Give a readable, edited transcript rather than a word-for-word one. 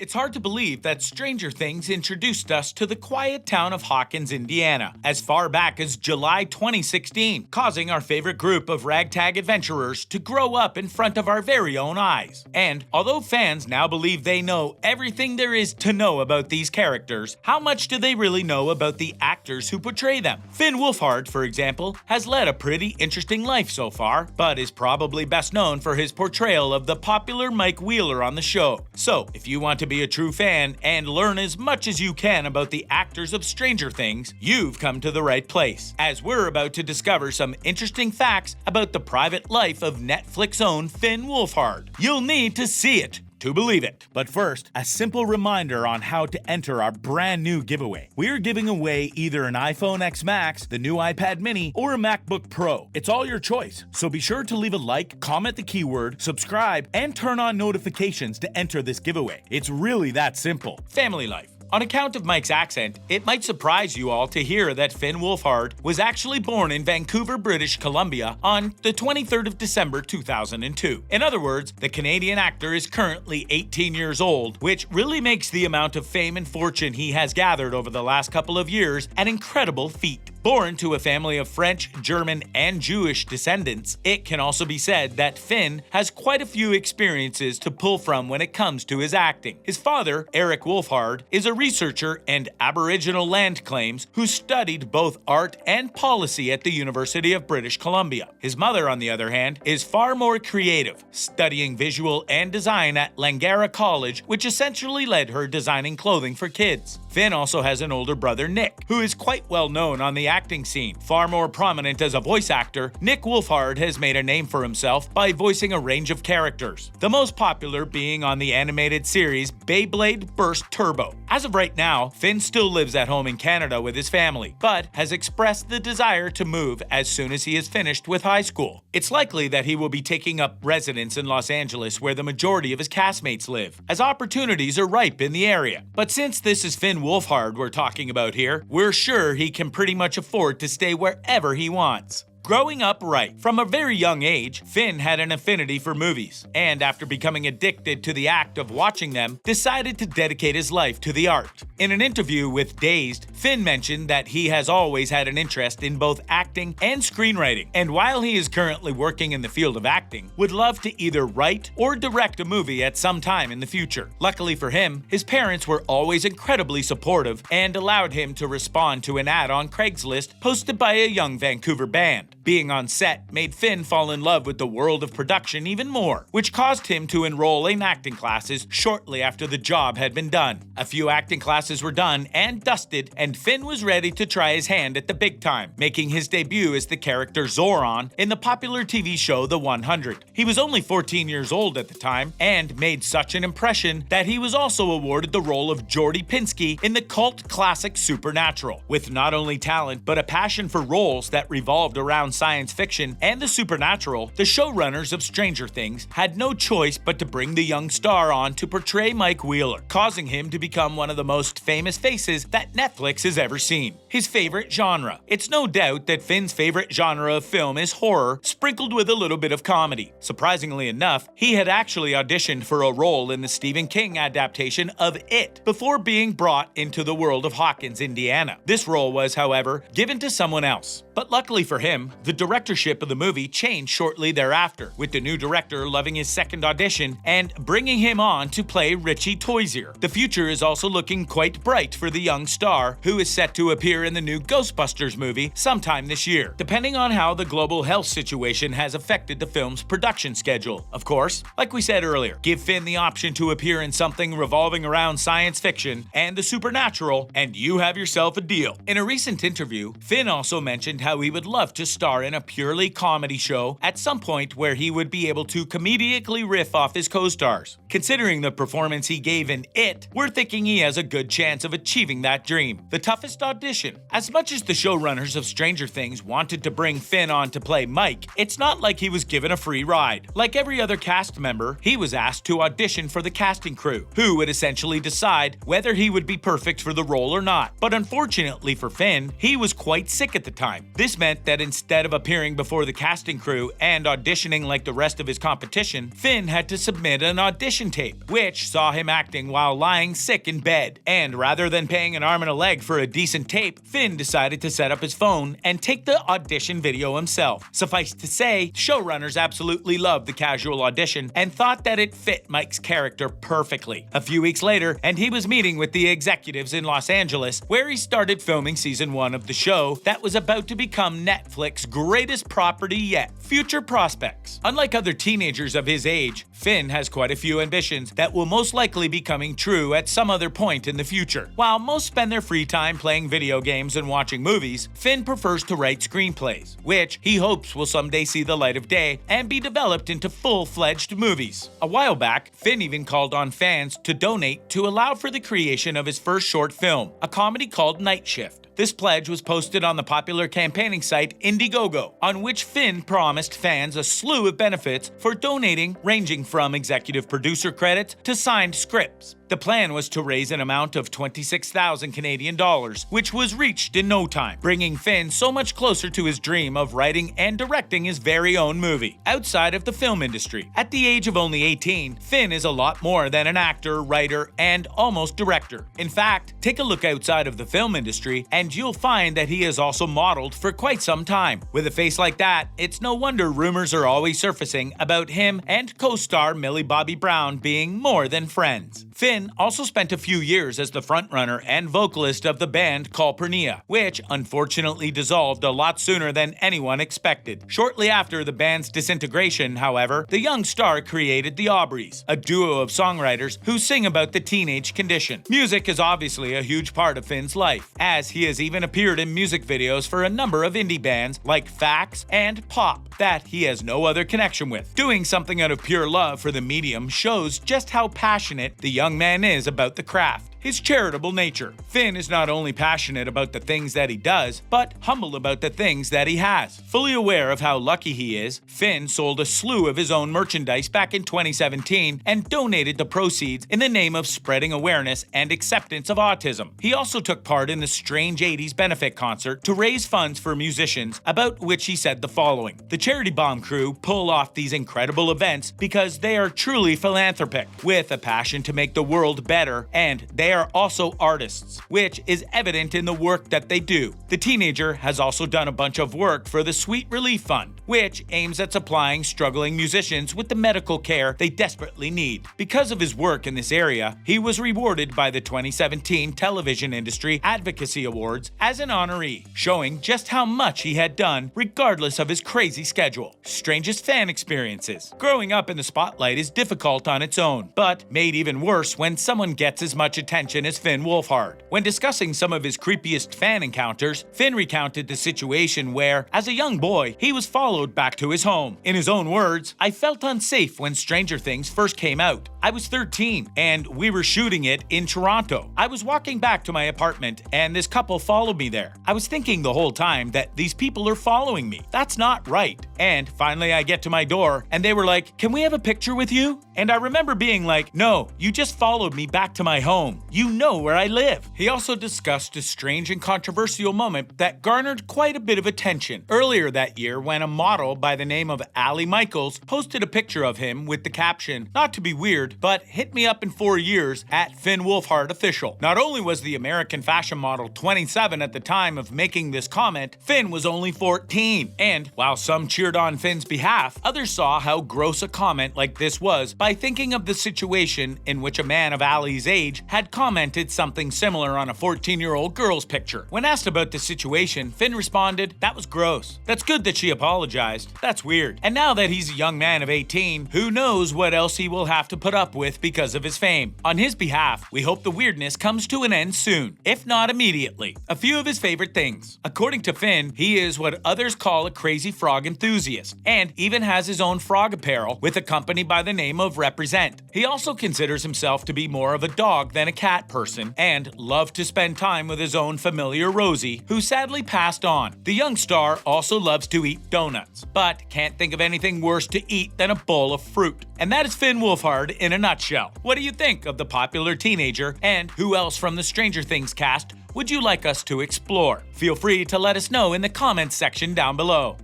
It's hard to believe that Stranger Things introduced us to the quiet town of Hawkins, Indiana, as far back as July 2016, causing our favorite group of ragtag adventurers to grow up in front of our very own eyes. And although fans now believe they know everything there is to know about these characters, how much do they really know about the actors who portray them? Finn Wolfhard, for example, has led a pretty interesting life so far, but is probably best known for his portrayal of the popular Mike Wheeler on the show. So, if you want to be a true fan and learn as much as you can about the actors of Stranger Things, you've come to the right place, as we're about to discover some interesting facts about the private life of Netflix's own Finn Wolfhard. You'll need to see it to believe it. But first, a simple reminder on how to enter our brand new giveaway. We're giving away either an iPhone X Max, the new iPad mini, or a MacBook Pro. It's all your choice, so be sure to leave a like, comment the keyword, subscribe, and turn on notifications to enter this giveaway. It's really that simple. Family life. On account of Mike's accent, it might surprise you all to hear that Finn Wolfhard was actually born in Vancouver, British Columbia on the 23rd of December 2002. In other words, the Canadian actor is currently 18 years old, which really makes the amount of fame and fortune he has gathered over the last couple of years an incredible feat. Born to a family of French, German, and Jewish descendants, it can also be said that Finn has quite a few experiences to pull from when it comes to his acting. His father, Eric Wolfhard, is a researcher and Aboriginal land claims who studied both art and policy at the University of British Columbia. His mother, on the other hand, is far more creative, studying visual and design at Langara College, which essentially led her designing clothing for kids. Finn also has an older brother, Nick, who is quite well known on the acting scene. Far more prominent as a voice actor, Nick Wolfhard has made a name for himself by voicing a range of characters, the most popular being on the animated series Beyblade Burst Turbo. As of right now, Finn still lives at home in Canada with his family, but has expressed the desire to move as soon as he is finished with high school. It's likely that he will be taking up residence in Los Angeles, where the majority of his castmates live, as opportunities are ripe in the area. But since this is Finn Wolfhard we're talking about here, we're sure he can pretty much afford to stay wherever he wants. Growing up right. From a very young age, Finn had an affinity for movies, and after becoming addicted to the act of watching them, decided to dedicate his life to the art. In an interview with Dazed, Finn mentioned that he has always had an interest in both acting and screenwriting, and while he is currently working in the field of acting, would love to either write or direct a movie at some time in the future. Luckily for him, his parents were always incredibly supportive and allowed him to respond to an ad on Craigslist posted by a young Vancouver band. Being on set made Finn fall in love with the world of production even more, which caused him to enroll in acting classes shortly after the job had been done. A few acting classes were done and dusted, and Finn was ready to try his hand at the big time, making his debut as the character Zoran in the popular TV show The 100. He was only 14 years old at the time, and made such an impression that he was also awarded the role of Jordy Pinsky in the cult classic Supernatural. With not only talent, but a passion for roles that revolved around science fiction and the supernatural, the showrunners of Stranger Things had no choice but to bring the young star on to portray Mike Wheeler, causing him to become one of the most famous faces that Netflix has ever seen. His favorite genre. It's no doubt that Finn's favorite genre of film is horror, sprinkled with a little bit of comedy. Surprisingly enough, he had actually auditioned for a role in the Stephen King adaptation of It before being brought into the world of Hawkins, Indiana. This role was, however, given to someone else. But luckily for him, the directorship of the movie changed shortly thereafter, with the new director loving his second audition and bringing him on to play Richie Tozier. The future is also looking quite bright for the young star, who is set to appear in the new Ghostbusters movie sometime this year, depending on how the global health situation has affected the film's production schedule. Of course, like we said earlier, give Finn the option to appear in something revolving around science fiction and the supernatural, and you have yourself a deal. In a recent interview, Finn also mentioned how he would love to star in a purely comedy show at some point where he would be able to comedically riff off his co-stars. Considering the performance he gave in It, we're thinking he has a good chance of achieving that dream. The toughest audition. As much as the showrunners of Stranger Things wanted to bring Finn on to play Mike, it's not like he was given a free ride. Like every other cast member, he was asked to audition for the casting crew, who would essentially decide whether he would be perfect for the role or not. But unfortunately for Finn, he was quite sick at the time. This meant that instead Instead of appearing before the casting crew and auditioning like the rest of his competition, Finn had to submit an audition tape, which saw him acting while lying sick in bed. And rather than paying an arm and a leg for a decent tape, Finn decided to set up his phone and take the audition video himself. Suffice to say, showrunners absolutely loved the casual audition and thought that it fit Mike's character perfectly. A few weeks later, and he was meeting with the executives in Los Angeles, where he started filming season 1 of the show that was about to become Netflix's greatest property yet. Future prospects. Unlike other teenagers of his age, Finn has quite a few ambitions that will most likely be coming true at some other point in the future. While most spend their free time playing video games and watching movies, Finn prefers to write screenplays, which he hopes will someday see the light of day and be developed into full-fledged movies. A while back, Finn even called on fans to donate to allow for the creation of his first short film, a comedy called Night Shift. This pledge was posted on the popular campaigning site Indiegogo, on which Finn promised fans a slew of benefits for donating, ranging from executive producer credits to signed scripts. The plan was to raise an amount of 26,000 Canadian dollars, which was reached in no time, bringing Finn so much closer to his dream of writing and directing his very own movie, outside of the film industry. At the age of only 18, Finn is a lot more than an actor, writer, and almost director. In fact, take a look outside of the film industry, and you'll find that he has also modeled for quite some time. With a face like that, it's no wonder rumors are always surfacing about him and co-star Millie Bobby Brown being more than friends. Finn also spent a few years as the frontrunner and vocalist of the band Calpurnia, which unfortunately dissolved a lot sooner than anyone expected. Shortly after the band's disintegration, however, the young star created the Aubreys, a duo of songwriters who sing about the teenage condition. Music is obviously a huge part of Finn's life, as he has even appeared in music videos for a number of indie bands like Fax and Pop that he has no other connection with. Doing something out of pure love for the medium shows just how passionate the young man is about the craft. His charitable nature. Finn is not only passionate about the things that he does, but humble about the things that he has. Fully aware of how lucky he is, Finn sold a slew of his own merchandise back in 2017 and donated the proceeds in the name of spreading awareness and acceptance of autism. He also took part in the Strange 80s benefit concert to raise funds for musicians, about which he said the following: "The Charity Bomb crew pull off these incredible events because they are truly philanthropic, with a passion to make the world better, and they are also artists, which is evident in the work that they do." The teenager has also done a bunch of work for the Sweet Relief Fund, which aims at supplying struggling musicians with the medical care they desperately need. Because of his work in this area, he was rewarded by the 2017 Television Industry Advocacy Awards as an honoree, showing just how much he had done regardless of his crazy schedule. Strangest fan experiences. Growing up in the spotlight is difficult on its own, but made even worse when someone gets as much attention as Finn Wolfhard. When discussing some of his creepiest fan encounters, Finn recounted the situation where, as a young boy, he was followed back to his home. In his own words, "I felt unsafe when Stranger Things first came out. I was 13, and we were shooting it in Toronto. I was walking back to my apartment, and this couple followed me there. I was thinking the whole time that these people are following me. That's not right. And finally I get to my door, and they were like, 'Can we have a picture with you?' And I remember being like, 'No, you just followed me back to my home. You know where I live.'" He also discussed a strange and controversial moment that garnered quite a bit of attention earlier that year when a model by the name of Allie Michaels posted a picture of him with the caption, "Not to be weird, but hit me up in 4 years at Finn Wolfhard Official." Not only was the American fashion model 27 at the time of making this comment, Finn was only 14. And while some cheered on Finn's behalf, others saw how gross a comment like this was by thinking of the situation in which a man of Allie's age had commented something similar on a 14-year-old girl's picture. When asked about the situation, Finn responded, "That was gross. That's good that she apologized. That's weird. And now that he's a young man of 18, who knows what else he will have to put up with because of his fame." On his behalf, we hope the weirdness comes to an end soon, if not immediately. A few of his favorite things. According to Finn, he is what others call a crazy frog enthusiast, and even has his own frog apparel with a company by the name of Represent. He also considers himself to be more of a dog than a cat person, and loved to spend time with his own familiar Rosie, who sadly passed on. The young star also loves to eat donuts, but can't think of anything worse to eat than a bowl of fruit. And that is Finn Wolfhard in a nutshell. What do you think of the popular teenager, and who else from the Stranger Things cast would you like us to explore? Feel free to let us know in the comments section down below.